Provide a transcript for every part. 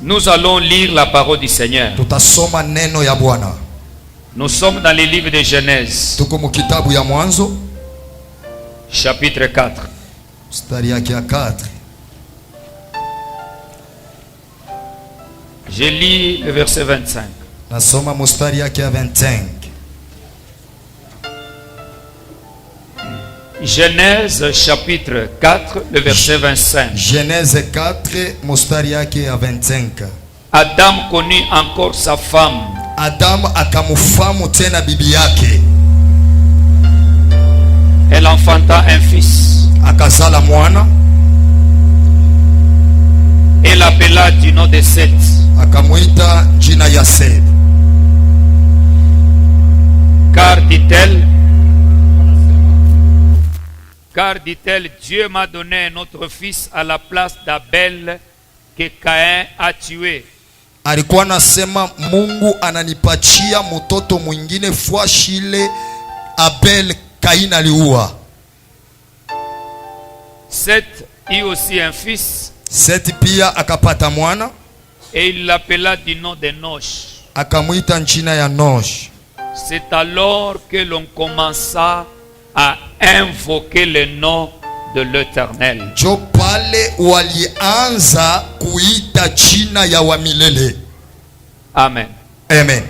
Nous allons lire la parole du Seigneur. Tutasoma neno ya Bwana. Nous sommes dans le livre de Genèse, Tuko mu kitabu ya Mwanzo, chapitre 4. mstari yake ya 4. Je lis le verset 25. Nasoma mstari yake ya 25. Genèse chapitre 4, le verset 25. Genèse 4, mstari yake ya 25. Adam connut encore sa femme. Adam akamufamu tena bibi yake. Elle enfanta un fils. Akazala mwana. Elle l'appela du nom de Seth. Akamuita jina ya Seth. Car dit-elle, Dieu m'a donné un autre fils à la place d'Abel que Caïn a tué. Alikuwa nasema Mungu ananipatia mtoto mwingine fuashile Abel Kain aliua. Seth eut aussi un fils. Seth pia akapata mwana. Et il l'appela du nom de Nosh. Akamuita jina ya Nosh. C'est alors que l'on commença à invoquer le nom de l'Éternel. Jo pale walianza kuita jina ya wa milele. Amen. Amen.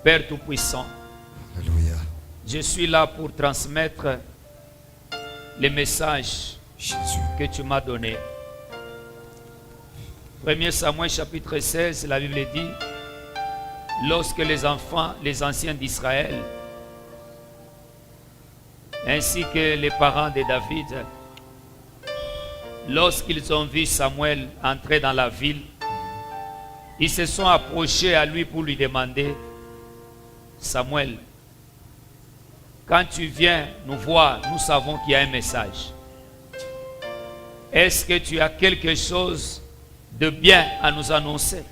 Père Tout-Puissant, Alléluia. je suis là pour transmettre les messages Jésus. que tu m'as donnés. 1 Samuel chapitre 16, la Bible dit, lorsque les enfants, les anciens d'Israël, ainsi que les parents de David, lorsqu'ils ont vu Samuel entrer dans la ville, ils se sont approchés à lui pour lui demander, Samuel, quand tu viens nous voir, nous savons qu'il y a un message. Est-ce que tu as quelque chose de bien à nous annoncer?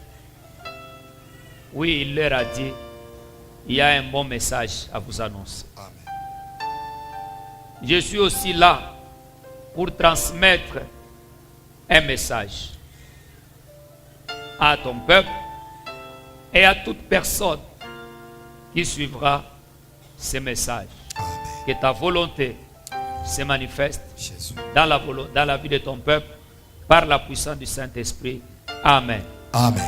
Oui, il leur a dit, il y a un bon message à vous annoncer. Amen. Je suis aussi là pour transmettre un message à ton peuple et à toute personne qui suivra ce message. Amen. Que ta volonté se manifeste Jésus. dans la vie de ton peuple par la puissance du Saint-Esprit. Amen. Amen.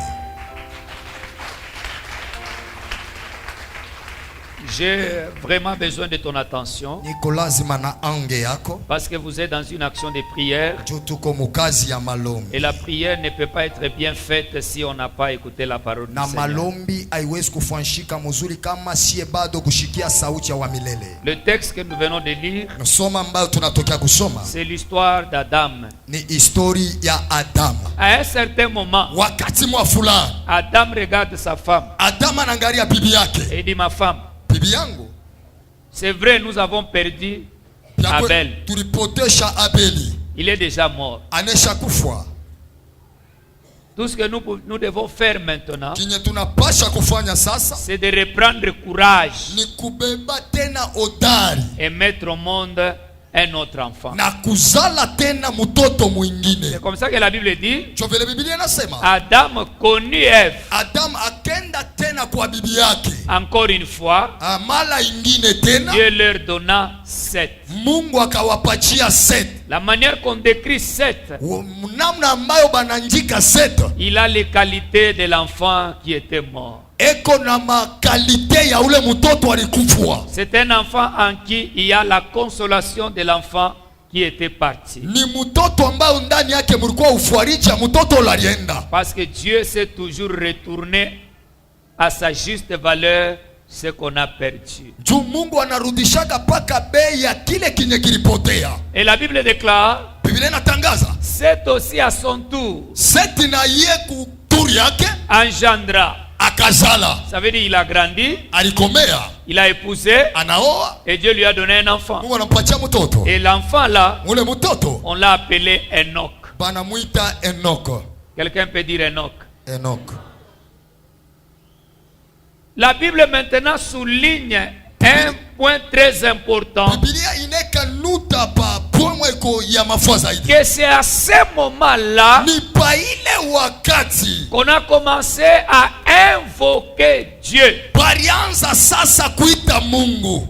J'ai vraiment besoin de ton attention Niko lazima na ange yako. parce que vous êtes dans une action de prière Jo tuko mukazi ya malombi. et la prière ne peut pas être bien faite si on n'a pas écouté la parole du Na Seigneur. malombi haiwezi kufanyika mzuri kama siye bado kushikia sauti ya wa milele. Le texte que nous venons de lire, Nasoma ambayo tunatokea kusoma c'est l'histoire d'Adam. ni histori ya Adam. À un certain moment, Wakati mwa fulani Adam regarde sa femme Adam anaangalia bibi yake. et dit, ma femme, Bibi yangu, c'est vrai, nous avons perdu Byakwe, Abel. tulipotesha Abeli. Il est déjà mort. Anesha kufa. Tout ce que nous devons faire maintenant, Kinye tunapasha kufanya sasa c'est de reprendre courage ni kubeba tena odari et mettre au monde un autre enfant. na kuzala tena mtoto mwingine. C'est comme ça que la Bible dit, Jo vile Biblia inasema Adam connut Ève Adam akenda tena kwa bibi yake. encore une fois. Mara ingine tena Dieu leur donna Seth. Mungu akawapatia Seth. La manière qu'on décrit Seth, Namna ambayo bananjika Seth il a les qualités de l'enfant qui était mort. eko na makalite ya ule mtoto alikufwa. C'est un enfant en qui il y a la consolation de l'enfant qui était parti. Ni mtoto ambayo ndani yake mlikuwa ufariji, mtoto ulalienda. Parce que Dieu s'est toujours retourné à sa juste valeur ce qu'on a perdu. Juu Mungu anarudishaka paka bei ya kile kinye kilipotea. Et la Bible déclare, Biblia inatangaza c'est aussi à son tour Seti na ye kuturi yake engendra. akazala, Ça veut dire il a grandi, alikomea, il a épousé anaoa, et Dieu lui a donné un enfant. Mungu anampatia mtoto. Et l'enfant là, Ule mtoto on l'a appelé Enoch. banamuita Enoko. Quelqu'un peut dire Enoch. Enoch. La Bible maintenant souligne Un point très important, Biblia ineka nuta pa pomo eko ya mafua zaidi. que c'est à ce moment-là Ni pa ile wakati qu'on a commencé à invoquer Dieu. balianza sasa kuita Mungu.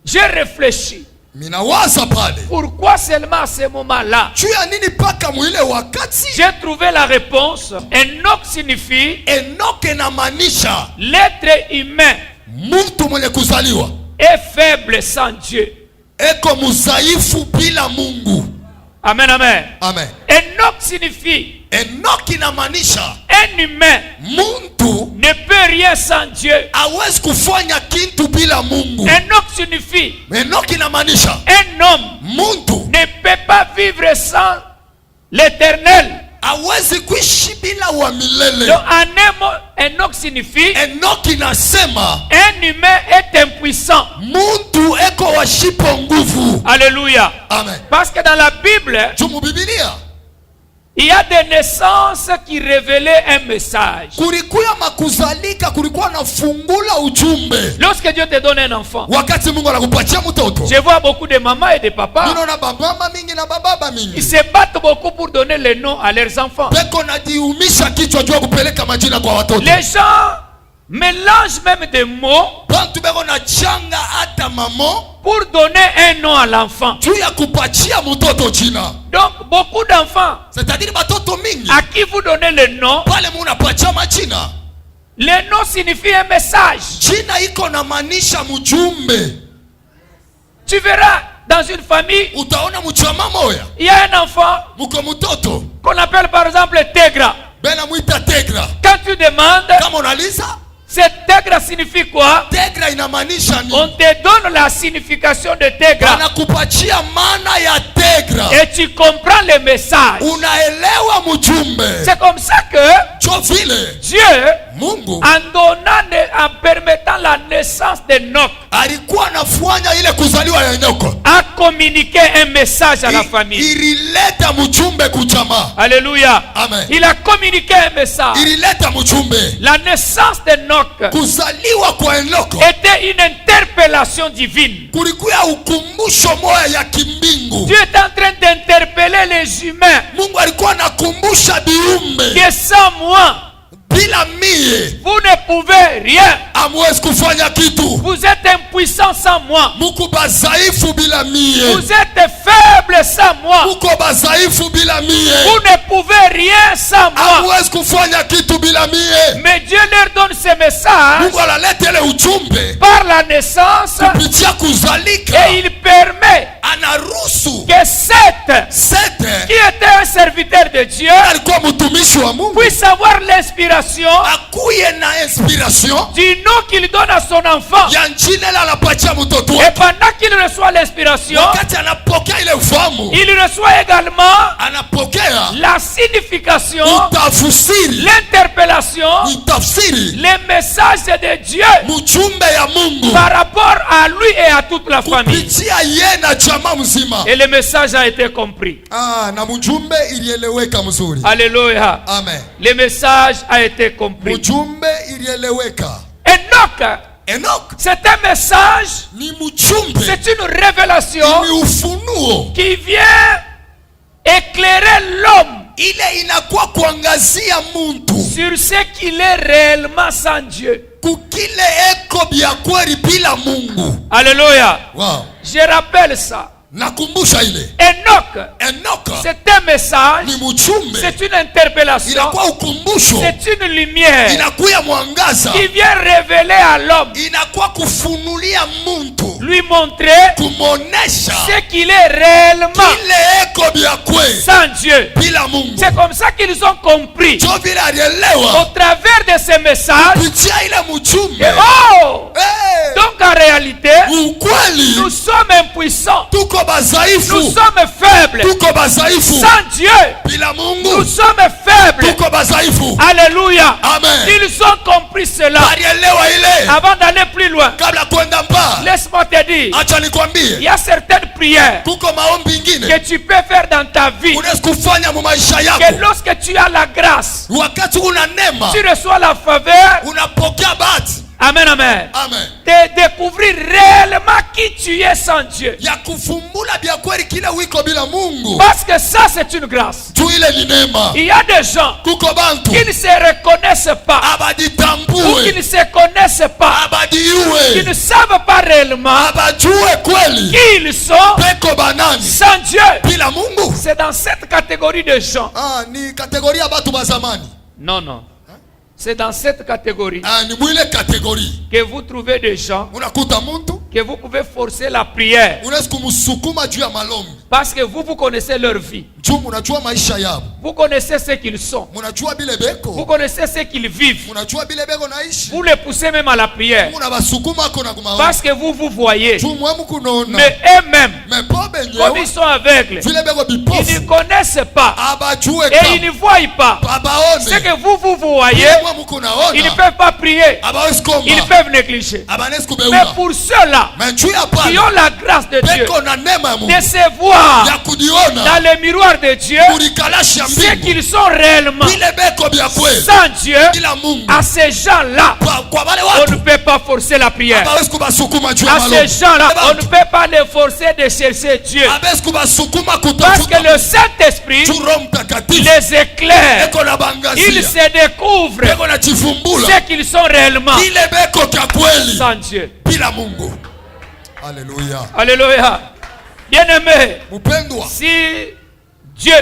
J'ai réfléchi. Minawaza pale. Pourquoi seulement à ce moment-là? Juu ya nini paka mwile wakati? J'ai trouvé la réponse. Enoch signifie Enoke inamaanisha l'être humain mtu mwenye kuzaliwa est faible sans Dieu. eko muzaifu bila Mungu. Amen, amen. Amen. Enoch signifie Enoki inamaanisha un humain mtu ne peut rien sans Dieu. hawezi kufanya kitu bila Mungu. Enoch signifie Enoki inamaanisha un homme mtu ne peut pas vivre sans l'Éternel. hawezi kuishi bila wa milele. Donc en un mot, Enoch signifie Enoki inasema un humain est impuissant. mtu eko washipo nguvu. Alléluia. Amen. Parce que dans la Bible, Jumu Biblia il y a des naissances qui révélaient un message. kulikuwa makuzalika, kulikuwa nafungula ujumbe. Lorsque Dieu te donne un enfant, Wakati Mungu anakupatia mtoto, je vois beaucoup de mamans et de papas, ninaona bababa mingi na bababa ils mingi se battent beaucoup pour donner le nom à leurs enfants. peko najiumisha kichwa juu ya kupeleka majina kwa watoto. Les gens mélangent même des mots Bantu beko na changa hata mamo pour donner un nom à l'enfant. juu ya kupatia mtoto jina. Donc beaucoup d'enfants C'est-à-dire batoto mingi à qui vous donnez le nom, pale munapatia majina, le nom signifie un message. jina iko na maanisha mjumbe. Tu verras dans une famille, Utaona mchama moya il y a un enfant muko mtoto qu'on appelle par exemple Tegra. bena mwita Tegra. Quand tu demandes, Kama unaliza cette Tegra signifie quoi? Tegra inamaanisha On nini? te donne la signification de Tegra Anakupatia maana ya Tegra, et tu comprends le message. unaelewa mjumbe. C'est comme ça que Jo vile Dieu, Mungu en donnant, en permettant la naissance d'Enoch, alikuwa anafanya ile kuzaliwa ya Enoko, a communiqué un message à la famille. ilileta mjumbe kujamaa. Alléluia. Amen. Il a communiqué un message. Ilileta mjumbe. La naissance d'Enoch Kuzaliwa kwa Enoko était une interpellation divine. kulikuwa ukumbusho moya ya kimbingu. Dieu est en train d'interpeller les humains Mungu alikuwa anakumbusha viumbe, que sans moi, bila mie vous ne pouvez rien. hamwezi kufanya kitu. Vous êtes impuissants sans moi. Muko bazaifu bila mie, Vous êtes faibles sans moi. muko bazaifu bila mie, Vous ne pouvez rien sans moi. hamwezi kufanya kitu bila mie. Mais Dieu leur donne ce message Mungu analeta ile ujumbe par la naissance kupitia kuzalika, et il permet anaruhusu que Seth, Sete qui était un serviteur de Dieu, alikuwa mtumishi wa Mungu puisse avoir l'inspiration akuye na inspiration du nom qu'il donne à son enfant. ya njina ile anapatia mtoto Et wake. pendant qu'il reçoit l'inspiration, Wakati anapokea ile ufahamu, il reçoit également anapokea la signification, utafsiri, l'interpellation, utafsiri les messages de Dieu mjumbe ya Mungu par rapport à lui et à toute la famille. kupitia ye na jamaa mzima. Et le message a été compris. Na mjumbe ilieleweka mzuri. Alléluia. Amen. Le message a été compris. Mjumbe ilieleweka. Enoch, Enoch c'est un message, ni mjumbe, c'est une révélation ni ufunuo qui vient éclairer l'homme ile inakuwa kuangazia mtu sur ce qu'il est réellement sans Dieu. kukile eko bya kweli bila Mungu. Alléluia. Wow. Je rappelle ça. Nakumbusha ile Enoch, Enoch c'est un message, ni mjumbe, c'est une interpellation, inakuwa ukumbusho, c'est une lumière inakuya mwangaza, qui vient révéler à l'homme, inakuwa kufunulia mtu, lui montrer kumonesha ce qu'il est réellement kile eko bya kweli sans Dieu. bila Mungu. C'est comme ça qu'ils ont compris Jo vile au alielewa travers de ces messages. kupitia ile mjumbe. Et oh! Hey! Donc en réalité, Ukweli nous sommes impuissants, tuko nous bazaifu, sommes faibles. tuko bazaifu Sans Dieu, bila nous Mungu, sommes faibles. tuko bazaifu. Alléluia. Amen. Ils ont compris cela. Alielewa ile. Avant d'aller plus loin, Kabla kwenda mbali, laisse-moi te dire, acha il nikwambie, y a certaines prières kuko maombi ingine que tu peux faire dans ta vie, unaweza kufanya mu maisha que yako lorsque tu as la grâce, wakati una neema, tu reçois la faveur, unapokea bahati, Amen, amen. Amen. De découvrir réellement qui tu es sans Dieu. Ya kufumbula bya kweli kila wiko bila Mungu. Parce que ça c'est une grâce. Tu ile ni neema. Il y a des gens Kuko bantu qui ne se reconnaissent pas, ou abaditambue, qui ne se connaissent pas, qui abadiwe, ne savent pas réellement abajue kweli qui ils sont peko banani sans Dieu. bila Mungu. C'est dans cette catégorie de gens. Ni kategoria batu ba zamani. Non, non. C'est dans cette catégorie Ni mwile kategoria. que vous trouvez des gens Unakuta muntu que vous pouvez forcer la prière unaweza kumsukuma juu ya malombi. parce que vous connaissez leur vie. Juu munajua maisha yao. Vous connaissez ce qu'ils sont. Munajua bile Vous beko. connaissez ce qu'ils vivent. Munajua bile beko naishi. Vous les poussez même à la prière Munabasukuma kona kumaombi. parce que vous voyez. Juu mwemu kunaona. Mais eux-mêmes, Mais po comme ils benyewe sont aveugles, vile beko ils bipofu. ne connaissent pas Abajue et ils ne voient pas abaone. ce que vous voyez. Vile mwemu Ils kunaona. ne peuvent pas prier. Abawezi komba. Ils peuvent négliger. Abanezi Mais kubeula. pour ceux-là Mais juu ya qui pale ont la grâce de Dieu beko na neema ya Mungu. de se voir Ya kudiona. dans le miroir de Dieu Kurikalashi ya ce mbingu. qu'ils sont réellement Bile beko bya kweli. sans Dieu, Bila Mungu. à ces gens-là, Kwa wale on watu. ne peut pas forcer la prière. Abawezi kubasukuma juu ya À ces malombi. gens-là, on ne peut pas les forcer de chercher Dieu. Abawezi kubasukuma Parce kutafuta. que le Saint-Esprit Juu Roho Mtakatifu. les éclaire. Beko na Ils bangazia. se découvrent Beko na chifumbula. ce qu'ils sont réellement Ile beko kya kweli. sans Dieu. Bila Mungu. Alléluia. Alléluia. Bien-aimé, Mpendwa. si Dieu,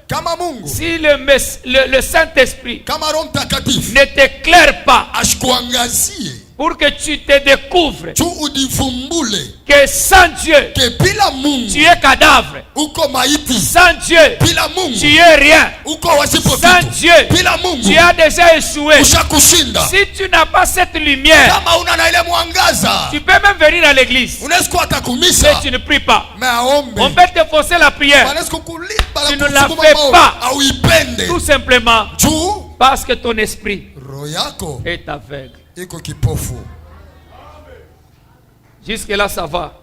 Kama Mungu. si le Saint-Esprit Kama Roho Mtakatifu. ne t'éclaire pas Ashikuangazie. pour que tu te découvres Juu udivumbule. que sans Dieu, Ke bila Mungu. tu es cadavre. Uko maiti. Sans Dieu, Bila Mungu. tu es rien. Uko wasipo Sans kitu. Dieu, Bila Mungu. tu as déjà échoué. Ushakushinda. Si tu n'as pas cette lumière, Kama una na ile mwangaza. tu peux même venir à l'église, Unaweza kuwa hata mais kumisa. tu ne pries pas. Mais aombe. On peut te forcer la prière, Wanaweza kukulipa Tu na ne la kusukuma fais maombi. pas. Au ipende. tout simplement Juu parce que ton esprit roho yako est aveugle. iko kipofu. Jusque-là, ça va.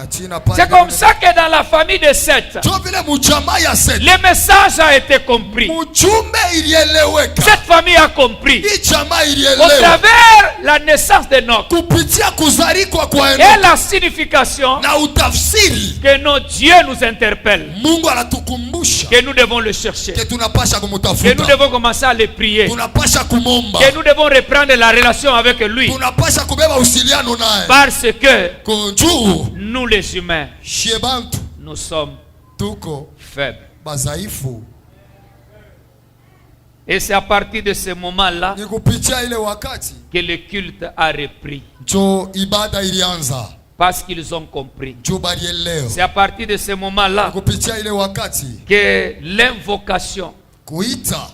China pale. C'est comme ça que dans la famille de Seth, Jo vile mjamaa ya Seth. le message a été compris. Mjumbe ilieleweka. Cette famille a compris. Hii jamaa Au ilielewa. travers la naissance d'Enoch Kupitia kuzarikwa kwa et Enoch la signification na utafsiri, que notre Dieu nous interpelle, Mungu anatukumbusha que nous devons le chercher, ke tunapasha que nous kumutafuta. devons commencer à le prier, Tunapasha kumomba. que nous devons reprendre la relation avec lui, Tunapasha kubeba usiliano naye. parce que Kujuu nous les humains, shie bantu nous sommes tuko faibles. bazaifu. Et c'est à partir de ce moment-là Ni kupitia ile wakati que le culte a repris, jo ibada ilianza. parce qu'ils ont compris. Jo balielewa. C'est à partir de ce moment-là Kupitia ile wakati que l'invocation kuita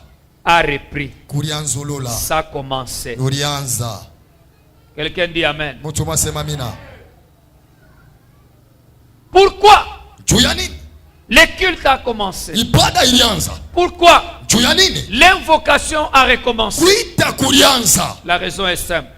a repris. kulianzulula. Ça a commencé. Ulianza. Quelqu'un dit Amen. Mtu mwasema mina. Pourquoi Juu ya nini? le culte a commencé? Ibada ilianza. Pourquoi Juu ya nini? l'invocation a recommencé? Kuita kulianza. La raison est simple.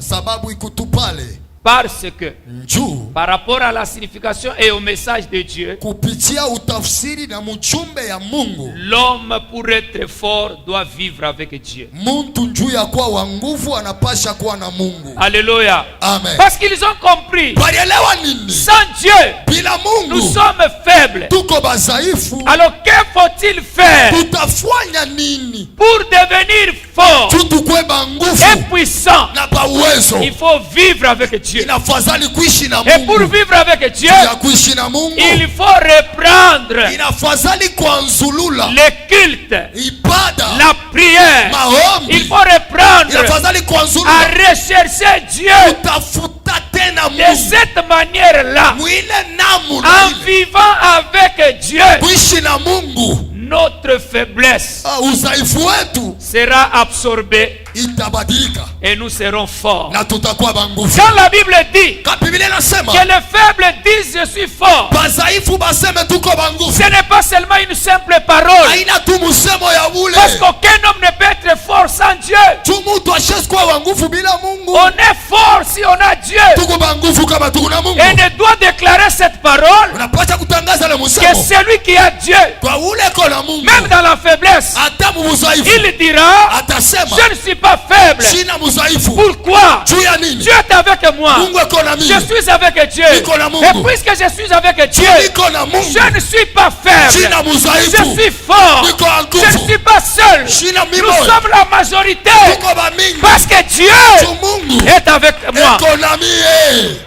Sababu ikutupale. Parce que Njuu par rapport à la signification et au message de Dieu, kupitia utafsiri na mchumbe ya Mungu, l'homme pour être fort doit vivre avec Dieu. muntu njuu ya kuwa wa nguvu anapasha kuwa na Mungu. Alléluia. Amen. Parce qu'ils ont compris. Balielewa nini? Sans Dieu, Bila nous Mungu sommes faibles. tuko bazaifu. Alors que faut-il faire Tutafanya nini? pour devenir fort Tutukwe ba et nguvu puissant? na ba uwezo. Il faut vivre avec Dieu. Inafadhali kuishi na Et pour Mungu. vivre avec Dieu, Ya kuishi na Mungu. il faut reprendre Inafadhali kuanzulula le culte, ibada, la prière. maombi. Il faut reprendre Inafadhali à kuanzulula rechercher Dieu utafuta tena de Mungu. cette manière-là, Mwile namu na en ile. vivant avec Dieu. Kuishi na Mungu. Notre faiblesse Udhaifu wetu sera absorbée itabadilika et nous serons forts. na tutakuwa banguvu. Quand la Bible dit Ka Biblia inasema que les faibles disent je suis fort, bazaifu baseme tuko banguvu. ce n'est pas seulement une simple parole. Haina tu musemo ya ule. Parce qu'aucun homme ne peut être fort sans Dieu. Tu mtu ashezi kuwa banguvu bila Mungu. On est fort si on a Dieu. Tuko banguvu kama tuko na Mungu. Et ne doit déclarer cette parole Unapaswa kutangaza le que musemo. celui qui a Dieu, Kwa ule ko na Mungu. même dans la faiblesse, Hata muzaifu il dira atasema je ne suis pas faible. Sina mudhaifu. Pourquoi? Juu ya nini? Dieu est avec moi. Mungu ako na mimi. Je suis avec Dieu. Niko na Mungu. Et puisque je suis avec Dieu, Niko na Mungu. je ne suis pas faible. Sina mudhaifu. Je suis fort. Niko na nguvu. Je ne suis pas seul. Sina Nous mimoja. sommes la majorité. Tuko ba mingi. Parce que Dieu Juu Mungu est avec moi. eko na mie.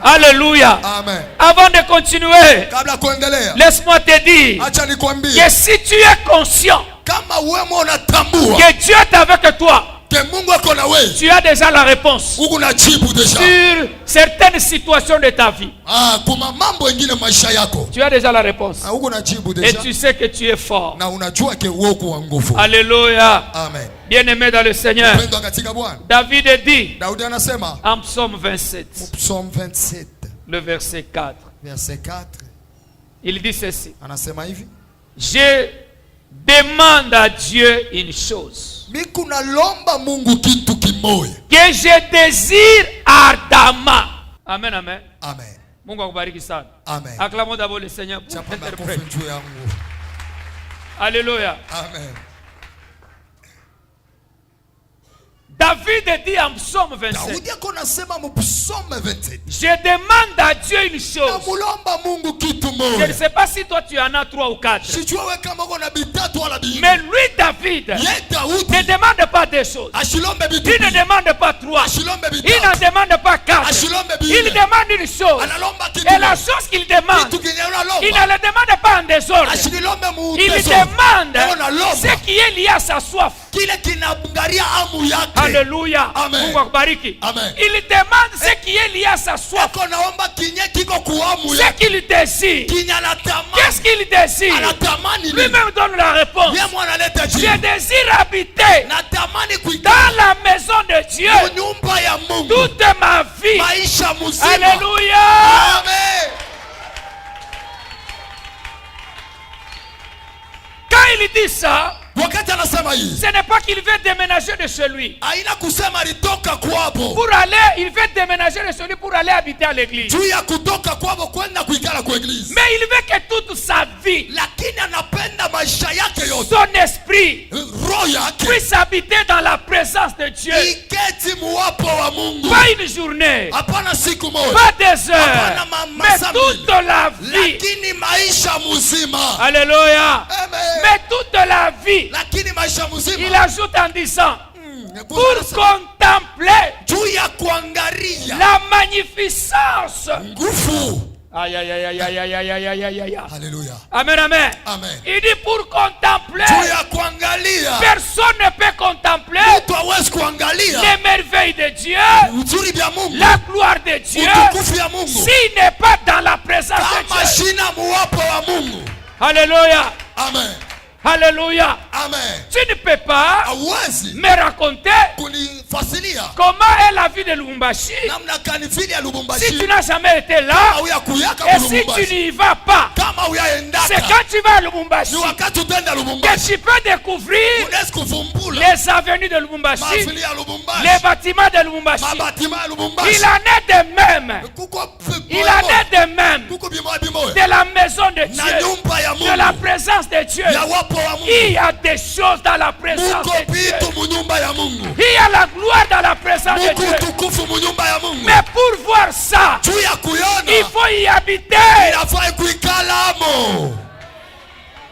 Alléluia. Amen. Avant de continuer, Kabla kuendelea, laisse-moi te dire acha nikwambie que si tu es conscient kama wewe unatambua que Dieu est avec toi, ke Mungu ako na wewe, tu as déjà la réponse Mungu najibu deja. sur certaines situations de ta vie. Kuma mambo mengine maisha yako. Tu as déjà la réponse. Mungu najibu Et deja. tu sais que tu es fort. Na unajua ke uko wa nguvu. Alléluia. Amen. Bien-aimé dans le Seigneur, Pendwa katika Bwana. David dit Daudi anasema en psaume 27, Psalm 27 le verset 4, verset 4, il dit ceci: anasema hivi: je demande à Dieu une chose Miku nalomba Mungu kitu kimoja que je désire ardemment. Amen, amen. Amen. Mungu akubariki sana. Amen. Acclamons d'abord le Seigneur pour Chapa l'interprète. makofi juu yangu. Alléluia. Amen. David dit en psaume 27, Daudi ako nasema mu Psalm 27. je demande à Dieu une chose. Namulomba Mungu kitu Je ne moja. sais pas si toi tu en as 3 ou 4. Sijua wewe kama uko na bitatu wala bini. Mais lui, David, Ye Daudi ne demande pas des choses. ashilombe Il bitu. ne demande pas 3. Ashilombe Il bitatu. n'en demande pas 4. Ashilombe Il bine. demande une chose. Analomba kitu. Et la chose qu'il demande, Kitu kenye il unalomba. ne le demande pas en désordre. Ashilombe mu Il teso. demande Unalomba. ce qui est lié à sa soif. Kile kinaangalia amu yake. Alléluia. Amen. Mungu akubariki. Amen. Il demande ce qui est lié à sa soif. Ako naomba kinye kiko kuamu Ce yake. qu'il désire. Kinya anatamani. Qu'est-ce qu'il désire? Anatamani nini? Lui-même donne la réponse. Yeye mwana leta Je jibu. désire habiter Natamani dans kuikaa la maison de Dieu mu nyumba ya Mungu. toute ma vie. Maisha mzima. Alléluia. Amen. Quand il dit ça, Wakati anasema hii, ce n'est pas qu'il veut déménager de chez lui. haina kusema alitoka kwabo. Pour aller, il veut déménager de chez lui pour aller habiter à l'église. Juu ya kutoka kwabo kwenda kuikala kwa eglise. Mais il veut que toute sa vie, Lakini anapenda maisha yake yote. son esprit, Roho yake puisse habiter dans la présence de Dieu. iketi muwapo wa Mungu. Pas une journée, Hapana siku moja. pas des heures, Hapana mais masaa toute mbili. la vie. Lakini maisha mzima. Alléluia. Amen. Mais toute la vie. Lakini maisha Il mzima. ajoute en disant, pour Pour contempler juu ya kuangalia la magnificence. nguvu. Aïe, aïe, aïe, aïe, aïe, aïe, aïe, aïe, aïe, aïe. Haleluya. Amen, amen. Amen. Il dit pour contempler. Juu ya kuangalia. Personne ne peut contempler Mtu hawezi kuangalia les merveilles de Dieu, uzuri vya Mungu. la gloire de Dieu, Utukufu ya Mungu. s'il n'est pas dans la présence Kama de Dieu. shina muwapo wa Mungu. Alléluia. Amen. Alléluia. Amen. Tu ne peux pas Hawezi me raconter kunifasilia comment est la vie de Lubumbashi namna kanifili ya si tu Lubumbashi. n'as jamais été là Au ya kuyaka et ku si tu Lubumbashi. n'y vas pas. Kama C'est uyaendaka quand tu vas à Lubumbashi ni wakati utenda que Lubumbashi. tu peux découvrir Unaweza kuvumbula les avenues de Lubumbashi, mafili ya les Lubumbashi. bâtiments de Lubumbashi. Mabatima ya Il Lubumbashi. en est de même. Kuko Il en est de même kuko bimoya bimoya. de la maison de Na Dieu, nyumba ya de la Mungu. présence de Dieu. Ya wapo wa Il y Mungu. a des choses dans la présence Muko de Dieu. bitu mu nyumba ya Mungu. Il y a la gloire dans la présence de Muko Dieu. utukufu mu nyumba ya Mungu. Mais pour voir ça, Juu ya kuyona il faut y habiter. inafaa kuikalamo.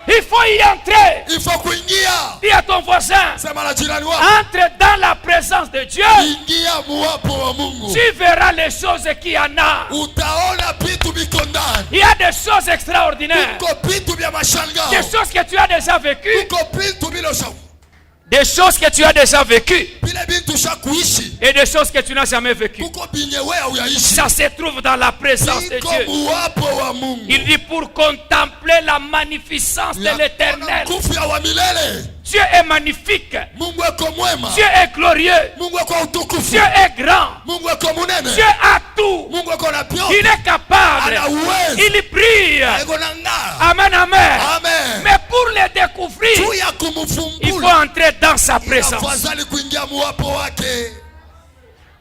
Il faut y entrer. Il faut kuingia. Dis à ton voisin, Sema na jirani wako. entre dans la présence de Dieu. Ingia muwapo wa Mungu. Tu verras les choses qu'il y en a. Utaona vitu viko ndani. Il y a des choses extraordinaires. Kuko vitu vya mashangao. Des choses que tu as déjà vécues. Kuko vitu bila ushauri. Des choses que tu as déjà vécues. Vile vitu ushakuishi. Et des choses que tu n'as jamais vécues. Kuko binyewe uyaishi. Ça se trouve dans la présence de Iko Dieu. muwapo wa Mungu. Il dit pour contempler la magnificence de l'éternel. Nguvu ya wa milele. Dieu est magnifique. Mungu eko mwema. Dieu est glorieux. Mungu eko utukufu. Dieu est grand. Mungu eko munene. Dieu a tout. Mungu eko na pio. Il est capable. Ana uwezo. Il brille. Eko na ngara. Amen, amen. Amen. Mais pour le découvrir, Juu ya il faut kumufumbula. entrer dans sa présence. Afadhali kuingia muwapo wake.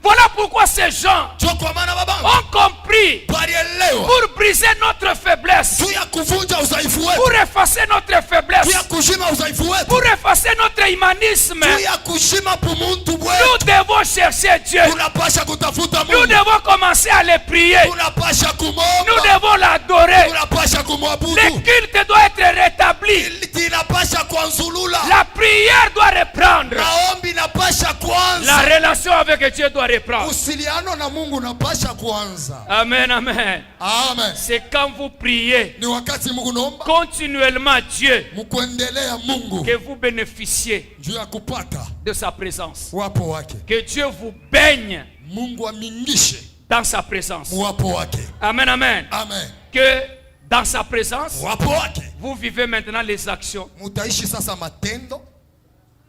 Voilà pourquoi ces gens Ndio kwa maana babangu ont compris walielewa pour briser notre faiblesse, juu ya kuvunja udhaifu pour wetu, effacer notre faiblesse, juu ya kushima udhaifu wetu, pour effacer notre humanisme. juu ya kushima pumuntu Nous wetu. devons chercher Dieu. Tunapasha kutafuta Nous Mungu, devons commencer à le prier. tunapasha Nous kumomba, devons l'adorer. tunapasha kumwabudu. Le culte doit être rétabli. Inapasha kuanzulula, La prière doit reprendre. maombi inapasha La kuanza, relation avec Dieu doit reprendre. usiliano na Mungu unapasha kuanza. Amen, amen. Amen. C'est quand vous priez Ni wakati Mungu naomba continuellement Dieu mkuendelea Mungu que vous bénéficiez juu ya kupata de sa présence. wapo wake. Que Dieu vous baigne Mungu amingishe dans sa présence. wapo wake. Amen, amen. Amen. Que dans sa présence, Wapo wake. vous vivez maintenant les actions. Mutaishi sasa matendo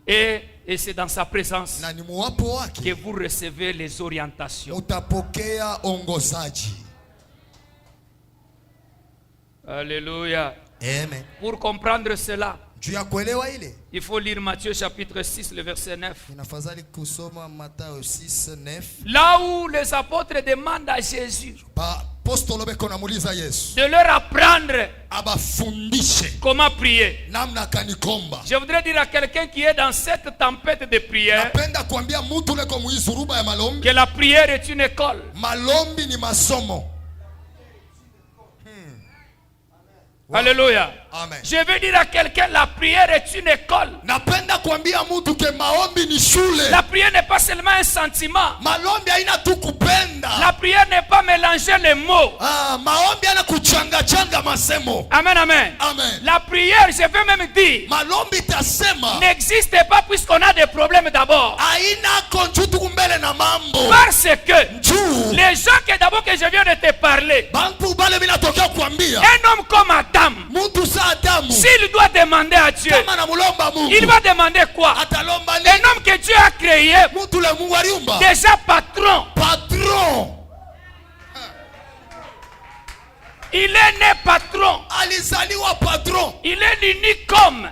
Et c'est dans sa présence na ni wapo que wake vous recevez les orientations. utapokea ongozaji. Alléluia. Amen. Pour comprendre cela, Juu ya kuelewa ile il faut lire Matthieu chapitre 6, le verset 9. inafadhali kusoma Mathayo 6:9. Là où les apôtres demandent à Jésus Apostolo beko namuuliza Yesu de leur apprendre abafundishe comment prier. namna kanikomba. Je voudrais dire à quelqu'un qui est dans cette tempête de prière Napenda kuambia mtu leko muizuruba ya malombi, que la prière est une école. malombi ni masomo. Alléluia. Amen. Je veux dire à quelqu'un, la prière est une école. Napenda kuambia mtu ke maombi ni shule. La prière n'est pas seulement un sentiment. Malombi haina tu kupenda. La prière n'est pas mélanger les mots. Maombi haina kuchanga changa masemo. Amen, amen. Amen. La prière, je veux même dire, Malombi tasema n'existe pas puisqu'on a des problèmes d'abord. haina konjutu kumbele na mambo. Parce que Njuu les gens que d'abord que je viens de te parler, bantu bale minatokea kuambia un homme comme Adam, mtu sa Adamu s'il doit demander à Dieu, kama namulomba Mungu il va demander quoi? atalomba Un nini? homme que Dieu a créé, Mtu le Mungu aliumba déjà patron. patron, Il est né patron. alizaliwa patron. Il est l'unique homme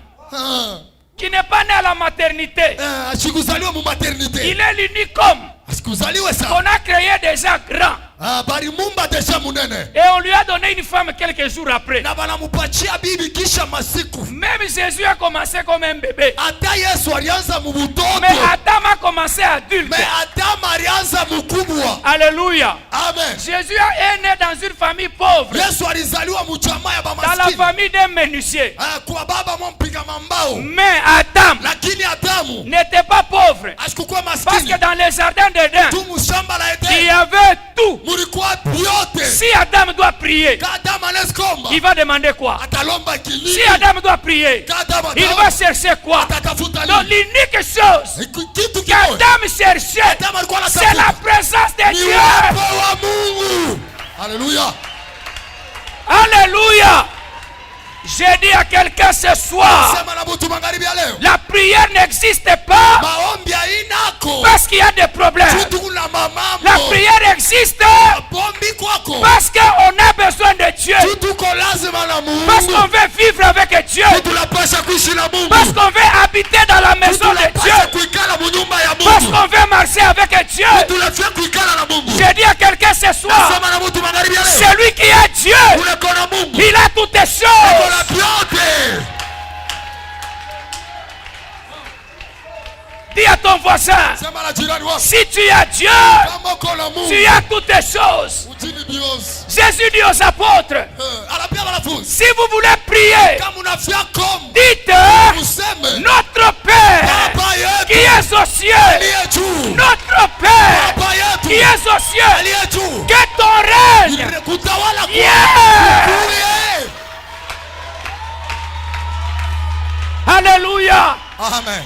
qui n'est pas né à la maternité. Asikuzaliwa mu maternité, Il est l'unique homme asikuzaliwa sa qu'on a créé déjà grand. bari mumba desha munene Et on lui a donné une femme quelques jours après. na banamupatia bibi kisha masiku. Même Jésus a commencé comme un bébé. Hata Yesu alianza mu butoto, Mais Adam a commencé adulte. mais Adamu alianza mkubwa. Alléluia. Amen. Jésus est né dans une famille pauvre. Yesu alizaliwa mu jamaa ya Dans la bamaskini, famille d'un menuisier. kwa baba mpiga mambao, Mais Adam lakini Adamu n'était pas pauvre. asikukuwa Parce maskini. que dans le jardin d'Éden, Tu mushamba la il y Edeni avait tout. mulikuwa vyote. Si Adam doit prier, Ka Adamu anasikomba il va demander quoi? atalomba Si kinini, Adam doit prier, Ka Adamu il va chercher quoi? atatafuta Donc nini? l'unique chose Kitu kimoja qu'Adam cherchait, Adamu alikuwa c'est la anatafuta présence de ni Dieu. uwepo wa Mungu. Haleluya. Alléluia. J'ai dit à quelqu'un ce soir, Sema na mtu magharibi ya leo, la prière n'existe pas maombi hainako parce qu'il y a des problèmes. kitu kuna La mamambo. prière existe Bombi kwako parce qu'on a besoin de Dieu. kitu ko lazima na Parce Mungu. qu'on veut vivre avec Dieu. Tunapasha kuishi na Mungu. Parce qu'on veut habiter dans la maison de Tunapasha Dieu. kuikala mu nyumba ya Parce Mungu. qu'on veut marcher avec Dieu. Tunafia kuikala na Mungu. J'ai dit à quelqu'un ce soir, Sema na mtu magharibi ya leo, celui qui a Dieu, unako na Mungu. il a toutes les choses. Kuna vyote. Dis à ton voisin, Sema na jirani wako, si tu as Dieu, kama uko na Mungu, tu as toutes les choses. utini biozi. Jésus dit aux apôtres, Anapia wanafunzi, si vous voulez prier, kama unafia komu, dites, useme notre Père Baba qui yetu est aux cieux, aliye juu. notre Père Baba qui yetu est aux cieux, aliye juu. que ton règne, Kutawala kwa yeah, kuye. alléluia. Amen.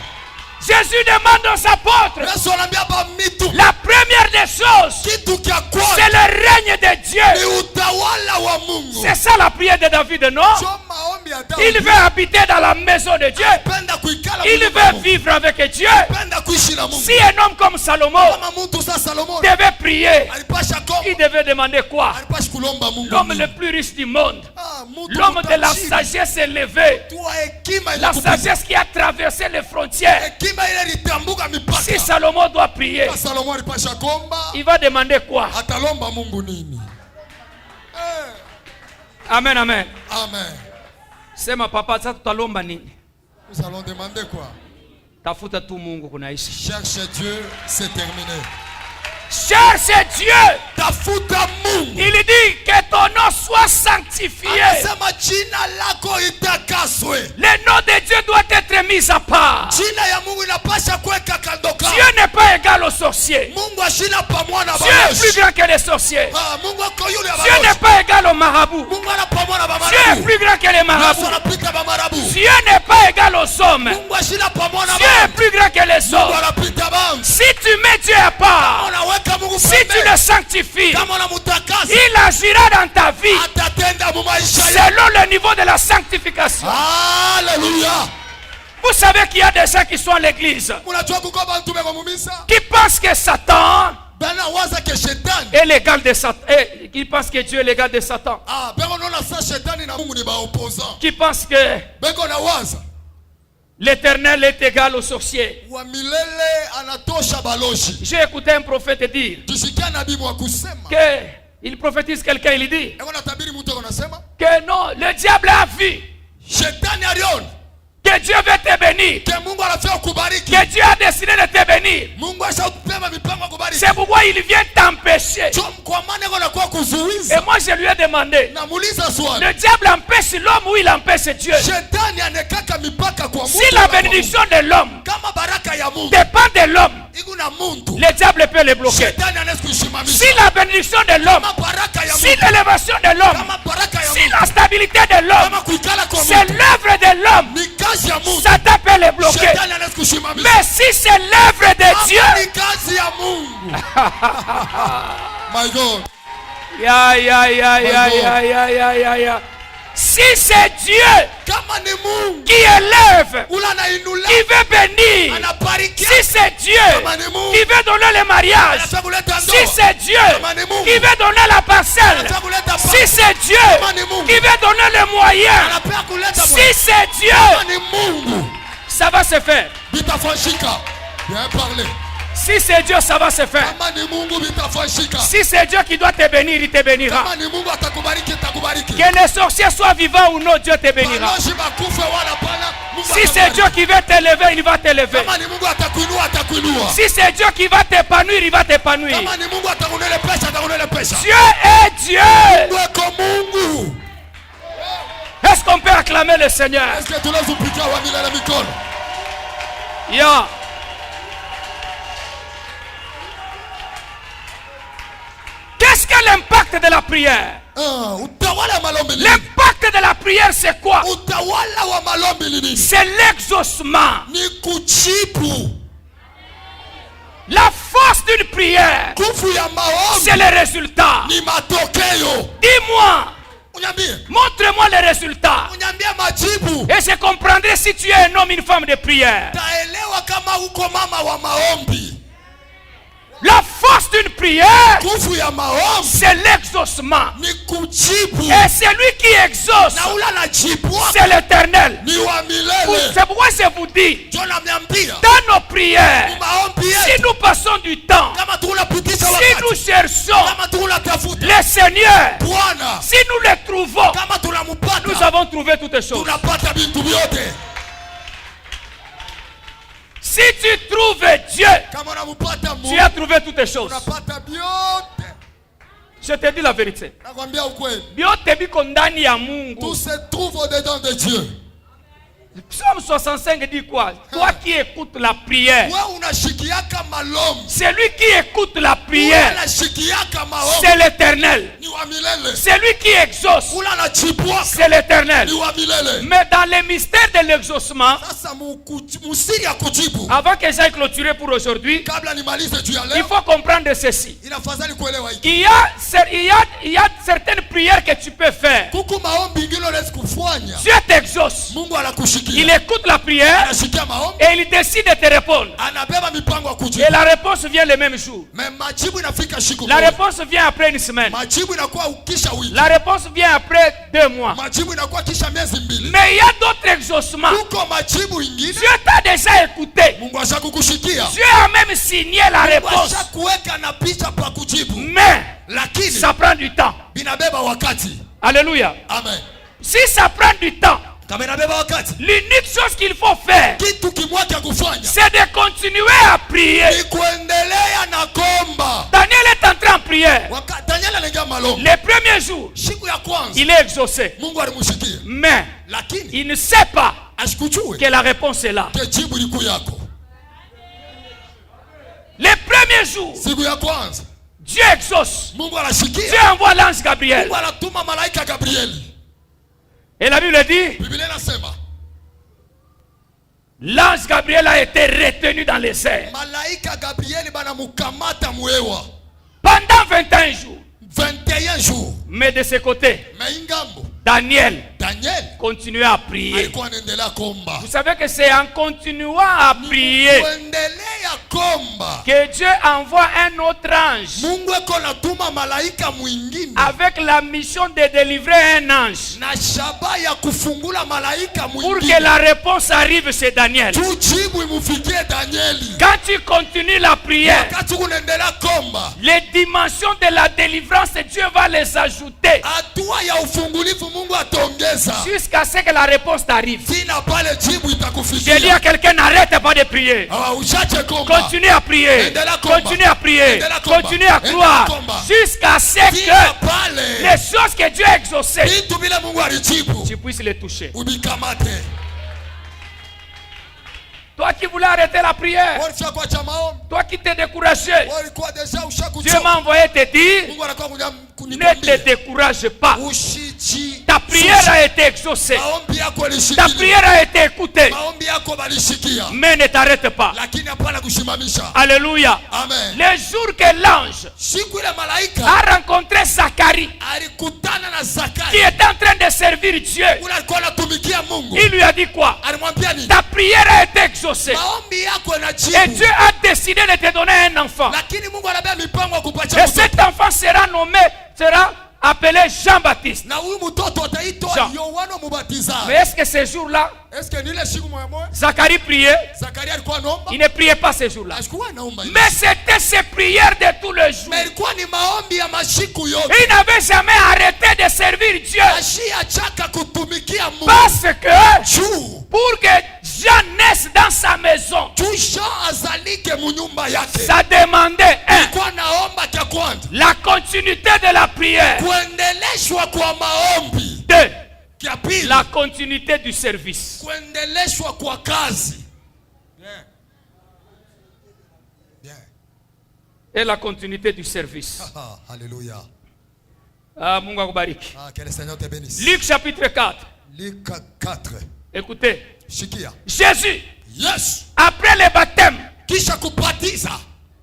Jésus demande aux apôtres, Yesu anaambia ba mitu, la première des choses, kitu kya c'est kwanza le règne de ni Dieu. utawala wa Mungu. C'est ça la prière de David, non? Sio maombi ya Il Daudi veut habiter dans la maison de Dieu. alipenda kuikala Il Mungu veut pamoja. vivre avec Dieu. Alipenda kuishi na Mungu. Si un homme comme Salomon Kama mtu sa Salomo devait prier, alipasha il komba, devait demander quoi? alipasha kulomba Mungu. L'homme nini? le plus riche du monde. Ah, mtu L'homme de la mtajiri, sagesse élevée. mtu wa hekima La ile kupita. sagesse qui a traversé les frontières. Hekima ile litambuka Si mipaka. Salomon doit prier, Kama Salomo alipasha komba, il va demander quoi? atalomba Mungu nini? Amen, amen. Amen. Sema papa, sasa tutalomba nini? Nous allons demander quoi? Tafuta tu Mungu kunaishi. Cherche Dieu, c'est terminé. Cherche Dieu. Tafuta Mungu. Il dit que ton nom soit sanctifié. Anasema jina lako itakaswe. Le nom de Dieu doit être mis à part. Jina ya Mungu inapasha kuweka kando kando. Dieu n'est pas égal aux sorciers. Mungu ashina pamoja na Dieu est plus balozi. grand que les sorciers. Ah, Mungu ako yule ya Dieu n'est balozi. pas égal aux marabouts. Mungu ana pamoja na Dieu est bamarabu. plus grand que les Yesu marabouts. anapita bamarabu. Dieu n'est pas égal aux hommes. Mungu ashina pamoja na Dieu est bamarabu. plus grand que les Mungu hommes. anapita bamarabu. Si tu mets Dieu à part, Unaweka Mungu si tu pembeni. le sanctifies, Kama unamutakasa, il agira dans ta vie atatenda mu maisha yako. selon le niveau de la sanctification. Hallelujah. Vous savez qu'il y a des gens qui sont à l'église Unajua kuko bantu beko mumisa? qui pensent que Satan Bana waza ke shetani. est l'égal de Satan. Qui pensent que Dieu est l'égal de Satan. Ah, beko nona sa shetani na Mungu ni ba opposant. Qui pensent que Beko na waza. l'Éternel est égal aux sorciers. Wa milele anatosha baloshi. J'ai écouté un prophète dire Tusikia nabii mwa kusema. que il prophétise quelqu'un, il dit Eko natabiri mtu anasema, que non, le diable a vu shetani aliona que Dieu veut te bénir, ke Mungu anafia kubariki. que Dieu a décidé de te bénir. Mungu ashakupema mipango ya kubariki. C'est pourquoi il vient t'empêcher. Kwa maana eko nakuwa Et kuzuiza. moi je lui ai demandé, Namuuliza swali. le diable empêche l'homme ou il empêche Dieu? Shetani anekaka mipaka kwa Mungu. Si la bénédiction de l'homme kama baraka ya Mungu dépend de l'homme, iko na muntu, le diable peut le bloquer. shetani anaweza kushimamisha. Si la bénédiction de l'homme, Kama baraka ya si Mungu, l'élévation de l'homme, kama baraka ya si Mungu, la stabilité de l'homme, kama kuikala kwa c'est Mungu l'œuvre de l'homme, ni kazi ya Mungu, Satan peut le bloquer. shetani anaweza kushimamisha. Mais si c'est l'œuvre de Kama Dieu, ni kazi ya Mungu. My God. ya, ya, ya, ya, ya, ya, ya, ya, ya. Si c'est Dieu Kama ni Mungu qui élève, ula anainula qui veut bénir, anabariki, si c'est Dieu kama ni Mungu qui veut donner le mariage, anataka kuleta si ndoa, c'est Dieu kama ni Mungu qui veut donner la parcelle, anataka kuleta si paa, c'est Dieu kama ni Mungu qui veut donner le moyen, anapea kuleta si mwana, c'est kama Dieu, ni Mungu ça va se faire. bitafanyika. Bien parlé. Si c'est Dieu, ça va se faire. Kama ni Mungu bitafanyika. Si c'est Dieu qui doit te bénir, il te bénira. Kama ni Mungu atakubariki, atakubariki. Que les sorciers soient vivants ou non, Dieu te bénira. Balozi bakufe wala pana, Mungu Si c'est Dieu atakubariki. qui veut t'élever, il va t'élever. Kama ni Mungu atakuinua, atakuinua. Si c'est Dieu qui va t'épanouir, il va t'épanouir. Kama ni Mungu atakunelepesha, atakunelepesha. Dieu est Dieu. Mungu eko Mungu. Est-ce qu'on peut acclamer le Seigneur? Est-ce que tunaweza kupigia wa milele mikono? Yeah. Qu'est-ce que l'impact de la prière? Utawala wa malombi ni nini? L'impact de la prière, c'est quoi? Utawala wa malombi ni nini? C'est l'exaucement. Ni kujibu. La force d'une prière, Nguvu ya maombi c'est le résultat. ni matokeo. Dis-moi, Unyambie. montre-moi le résultat. Unyambie majibu. Et je comprendrai si tu es un homme, une femme de prière. Taelewa kama uko mama wa maombi. La force d'une prière, Nguvu ya maombi c'est l'exaucement. ni kujibu. Et celui qui exauce, Na ula anajibua c'est l'Éternel. ni wa milele. C'est pourquoi je vous dis, Ndio namwambia. dans nos prières, Maombi si yetu nous passons du temps, kama tunapitisha si wakati, nous cherchons kama tunatafuta le Seigneur, Bwana, si nous le trouvons, kama nous tunampata, avons trouvé toutes choses. tunapata vitu vyote. Si tu trouves Dieu, Kama unampata tu Mungu, as trouvé toutes choses. unapata vyote. Je te dis la vérité. Nakwambia ukweli. Vyote viko ndani ya Mungu. Tout se trouve au-dedans de Dieu. Psaume 65 dit quoi? Toi qui écoutes la prière, Wewe unashikiaka malombi. celui qui écoute la Wewe prière, unashikiaka maombi. c'est l'Éternel. Ni wa wa milele. Celui qui exauce, Ule anachipwaka c'est l'Éternel. ni wa milele. Mais dans les mystères de l'exaucement, Sasa musiri ya kujibu. avant que j'aille clôturer pour aujourd'hui, Kabla nimalize juu ya il leo, faut comprendre ceci. inafadhali kuelewa hiki. Il y a certaines prières que tu peux faire. Kuku maombi ngilo unaweza kufanya. Dieu t'exauce. Mungu anakushikia. Il écoute la prière Anashikia maombi. et il décide de te répondre. Anabeba mipango ya kujibu. Et la réponse vient le même jour. Mais majibu inafika siku La moja. réponse vient après une semaine. Majibu inakuwa ukisha wiki. La réponse vient après 2 mois. Majibu inakuwa kisha miezi mbili. Mais il y a d'autres exaucements. Kuko majibu ingine. Dieu t'a déjà écouté. Mungu ashakukushikia. Dieu a même signé la réponse. Ashakuweka na picha pa kujibu. Mais Lakini ça prend du temps. binabeba wakati. Alléluia. Amen. Si ça prend du temps, Kama inabeba wakati. l'unique chose qu'il faut faire, Kitu kimoja kufanya. c'est de continuer à prier. Ni kuendelea na komba. Daniel est entré en prière. Daniel anaingia malombi. Les premiers jours, Siku ya kwanza il est exaucé. Mungu alimshikia. Mais Lakini il ne sait pas asikujue que la réponse est là. ke jibu liku yako. Les premiers jours, Siku ya kwanza Dieu exauce. Mungu Dieu anashikia. envoie l'ange Gabriel. Mungu anatuma malaika Gabrieli. Et la Bible dit, Biblia inasema l'ange Gabriel a été retenu dans les airs. malaika Gabrieli banamukamata muewa Pendant 21 jours. 21 jours. Mais de ce côté, Maingambo Daniel Daniel continuait à prier. alikuwa anaendelea komba. Vous savez que c'est en continuant à prier Kuendelea komba. que Dieu envoie un autre ange Mungu eko natuma malaika mwingine avec la mission de délivrer un ange na shaba ya kufungula malaika pour mwingine. que la réponse arrive chez Daniel. Tu jibu imufikie Danieli. Quand tu continues la prière, Wakati kunaendelea komba, les dimensions de la délivrance, Dieu va les ajouter hatua ya ufungulifu Mungu ataongeza. jusqu'à ce que la réponse t'arrive. Sina pale jibu Je dis itakufikia. à quelqu'un, n'arrête pas de prier. Uchache komba. Continue à prier. Endelea komba. Continue à prier. Endelea komba. Continue à Endelea croire komba. jusqu'à ce Sina que pale. les choses que Dieu a exaucées, Vitu vile Mungu alijibu. tu puisses les toucher. Ubikamate. Toi qui voulais arrêter la prière, Walikuwa cha maombi. toi qui t'es découragé, Walikuwa deja Dieu ushakuchoka. m'a envoyé te dire, Mungu anakuwa ne te kunikwambia. décourage pas. Ushiji. Ta prière a été exaucée. Maombi yako Ta ilishikilia. prière a été écoutée. Maombi yako balishikia. Mais ne t'arrête pas. Lakini hapana kusimamisha. Alléluia. Amen. Le jour que l'ange Siku ile malaika a rencontré Zacharie, alikutana na qui Zakari. était en train de servir Dieu, Ule alikuwa anatumikia Mungu. il lui a dit quoi? Alimwambia nini? Ta prière a été exaucée. Maombi yako Et inajibu. Dieu a décidé de te donner un enfant. Lakini Mungu anabeba mipango ya kupatia Et cet enfant sera appelé Jean-Baptiste. na huyu mtoto ataitwa Jean. Yohana Mais Mbatizaji. est-ce que ce jour-là, Est-ce que ni ile siku moja moja Zacharie priait? Zakaria alikuwa anaomba? Il ne priait pas ce jour-là. Alikuwa anaomba. Mais c'était ses prières de tous les jours. Mais ilikuwa ni maombi ya mashiku yote. Il n'avait jamais arrêté de servir Dieu. Ashiachaka kutumikia Mungu. Parce que Juu. pour que Jean naisse dans sa maison, Juu Jean azalike munyumba yake. ça demandait Alikuwa naomba cha kwanza. la continuité de la prière. Kuendeleshwa kwa maombi. 2. Kia pili. La continuité du service. Kuendeleshwa kwa kazi. Bien. Bien. Et la continuité du service. Alléluia. Ah, Mungu akubariki. Que le Seigneur te bénisse. Luc chapitre 4. Luc 4. Écoutez. Shikia. Jésus, Yes. après le baptême, Kisha kubatiza.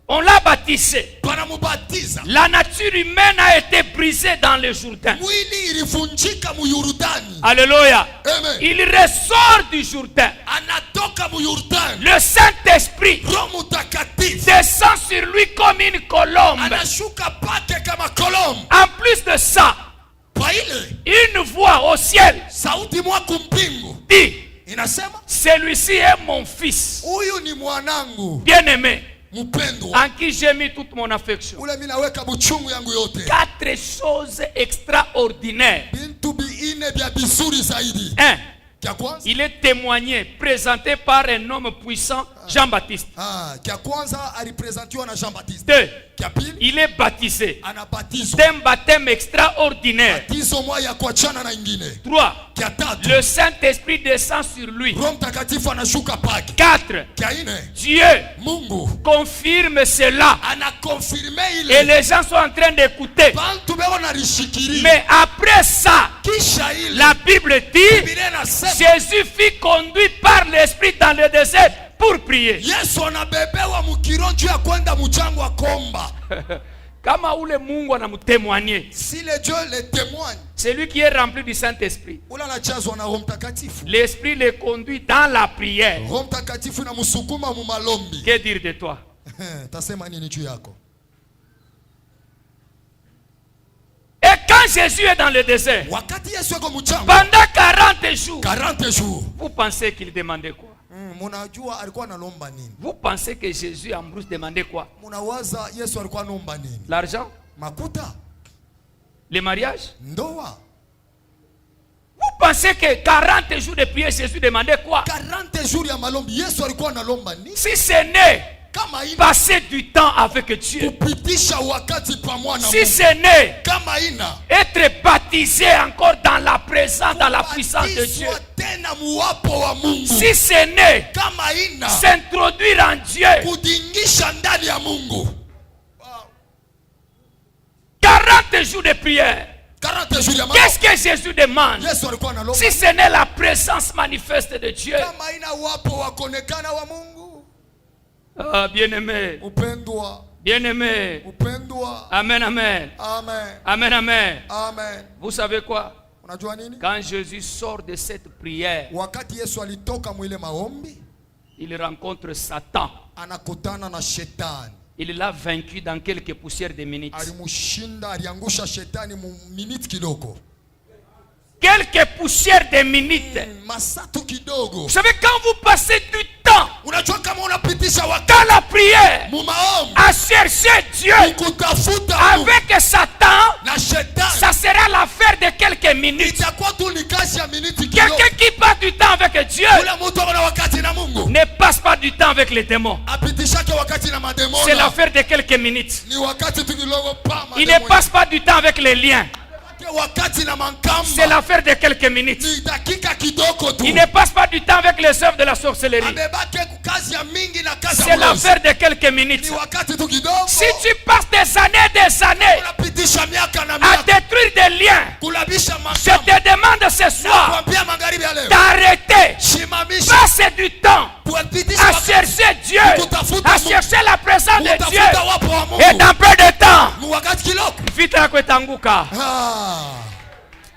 on l'a baptisé. Banamubatiza. La nature humaine a été brisée dans le Jourdain. Mwili ilivunjika mu Yordani. Alléluia. Amen. Il ressort du Jourdain. Anatoka mu Yordani. Le Saint-Esprit Roho Mtakatifu descend sur lui comme une colombe. anashuka pake kama kolombo. En plus de ça, Kwa ile une voix au ciel sauti mwa kumpingu dit, inasema, celui-ci est mon fils huyu ni mwanangu bien-aimé, mpendwa, en qui j'ai mis toute mon affection. ule mimi naweka buchungu yangu yote. 4 choses extraordinaires. Bintu biine vya bizuri zaidi. 1. Kia kwanza, Il est témoigné, présenté par un homme puissant Jean-Baptiste. Kia kwanza alipresentiwa na Jean-Baptiste. 2. Kia pili Il est baptisé. anabatizwa. C'est un baptême extraordinaire. Batizo moja ya kuachana na ingine. 3. Kia tatu Le Saint-Esprit descend sur lui. Roho Mtakatifu anashuka pake. 4. Kia ine Dieu Mungu confirme cela. anakonfirme Et ile. les gens sont en train d'écouter. Bantu beko nalishikilia. Mais après ça, Kisha ile la Bible dit, Biblia inasema Jésus fut conduit par l'Esprit dans le désert pour prier. Yesu anabebewa mkironjo ya kwenda mjangwa komba. Kama ule Mungu anamtémoigner, Si le Dieu le témoigne, c'est lui qui est rempli du Saint-Esprit. ula anachazwa na Roho Mtakatifu. L'Esprit le conduit dans la prière. Roho Mtakatifu inamsukuma mu malombi. Que dire de toi? Tasema nini juu yako? Et quand Jésus est dans le désert, Wakati Yesu yuko mjangwa pendant 40 jours, 40 jours. vous pensez qu'il demandait quoi? Munajua alikuwa analomba nini? Vous pensez que Jésus en brousse demandait quoi? Munawaza Yesu alikuwa analomba nini? L'argent? Makuta? Le mariage? Ndoa? Vous pensez que 40 jours de prière, Jésus demandait quoi? 40 jours ya malombi Yesu alikuwa analomba nini? Si ce n'est Kama ina passer du temps avec Dieu, kupitisha wakati pamoja na si Mungu. ce n'est Kama ina être baptisé encore dans la présence, dans la puissance de Dieu, kubatizwa tena muwapo wa Mungu. si ce n'est Kama ina s'introduire en Dieu, kudingisha ndani ya Mungu. 40 jours de prière, 40 jours ya malombi qu'est-ce que Jésus demande? Yesu alikuwa analomba. Si ce n'est la présence manifeste de Dieu. Kama ina wapo wa kuonekana wa Mungu. Ah, bien-aimé, Upendwa, bien-aimé. upendwa. Amen, amen. Amen. Amen, amen. Amen. Vous savez quoi? Unajua nini? Quand Jésus sort de cette prière, Wakati Yesu alitoka mwile maombi, il rencontre Satan. anakutana na shetani. Il l'a vaincu dans quelques poussières de minutes. Alimushinda, aliangusha shetani mu minute kidogo. Quelques poussières de minutes. Masatu kidogo. Vous savez, quand vous passez du temps Unajua kama unapitisha wakati dans la prière mu maombi à chercher Dieu kutafuta Mungu avec Satan, na shetani, ça sera l'affaire de quelques minutes. itakuwa tu ni kazi ya minute kidogo. Quelqu'un qui passe du temps avec Dieu Ule mtu ana wakati na Mungu ne passe pas du temps avec les démons. apitishake wakati na mademoni. C'est l'affaire de quelques minutes. Ni wakati tu kidogo pa Il mademoni. ne passe pas du temps avec les liens. Wakati na mankamba. C'est l'affaire de quelques minutes. Ni dakika kidogo tu. Il ne passe pas du temps avec les œuvres de la sorcellerie. Amebaki kazi ya mingi na kazi C'est ya ulozi. l'affaire de quelques minutes. Ni wakati tu kidogo. Si tu passes des années unapitisha miaka na à miaka détruire des liens, kulabisha je mankamba. te demande ce soir Kuambia magharibi ya leo. d'arrêter, Shimamisha passer du temps kupitisha à wakati chercher Dieu, kutafuta à Mungu. chercher la présence de Dieu. Kutafuta wapo wa Mungu. Et dans peu de temps, Mu wakati kidogo. vita yako itanguka.